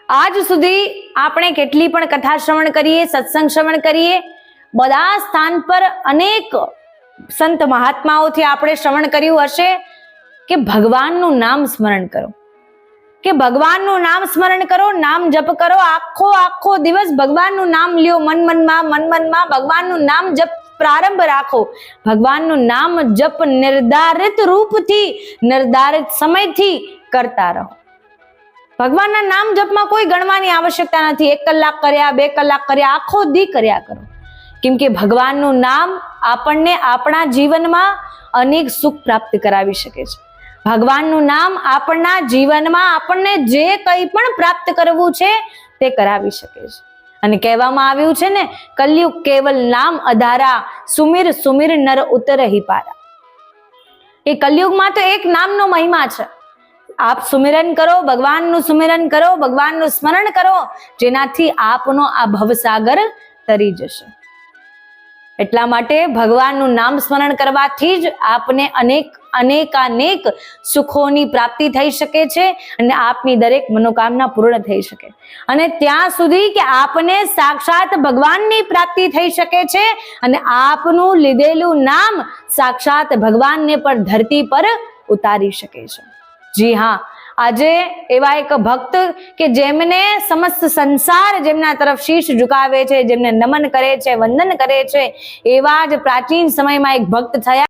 આજ સુધી આપણે કેટલી પણ કથા શ્રવણ કરીએ, સત્સંગ શ્રવણ કરીએ, બધા સ્થાન પર અનેક સંત મહાત્માઓથી આપણે શ્રવણ કર્યું હશે કે ભગવાનનું નામ સ્મરણ કરો, કે ભગવાનનું નામ સ્મરણ કરો, નામ જપ કરો, આખો દિવસ ભગવાનનું નામ લ્યો, મનમાં ભગવાનનું નામ જપ પ્રારંભ રાખો. ભગવાનનું નામ જપ નિર્ધારિત રૂપથી, નિર્ધારિત સમયથી કરતા રહો. ભગવાનના નામ જપમાં કોઈ ગણવાની આવશ્યકતા નથી. 1 કલાક કર્યા, 2 કલાક કર્યા, આખો દી કર્યા કરો. કેમ કે ભગવાનનું નામ આપણને આપણા જીવનમાં અનેક સુખ પ્રાપ્ત કરાવી શકે છે. ભગવાનનું નામ આપણા જીવનમાં આપણને જે કંઈ પણ પ્રાપ્ત કરવું છે તે કરાવી શકે છે. અને કહેવામાં આવ્યું છે ને, કલયુગ કેવલ નામ આધારા, સુમિર સુમિર નર ઉતરહી પારા. એ કલયુગમાં તો એક નામનો મહિમા છે. આપ સુમિરન કરો, ભગવાનનું સુમિરન કરો, ભગવાનનું સ્મરણ કરો, જેનાથી આપનો આ ભવસાગર તરી જશે. એટલા માટે ભગવાનનું નામ સ્મરણ કરવાથી જ આપને અનેક સુખોની પ્રાપ્તિ થઈ શકે છે અને આપની દરેક મનોકામના પૂર્ણ થઈ શકે. અને ત્યાં સુધી કે આપને સાક્ષાત ભગવાનની પ્રાપ્તિ થઈ શકે છે અને આપનું લીધેલું નામ સાક્ષાત ભગવાનને પણ ધરતી પર ઉતારી શકે છે. જી હા, આજે એવા એક ભક્ત કે જેમને સમસ્ત સંસાર જેમના તરફ શીશ ઝુકાવે છે, જેમને નમન કરે છે, વંદન કરે છે, એવા જ પ્રાચીન સમયમાં એક ભક્ત થયા.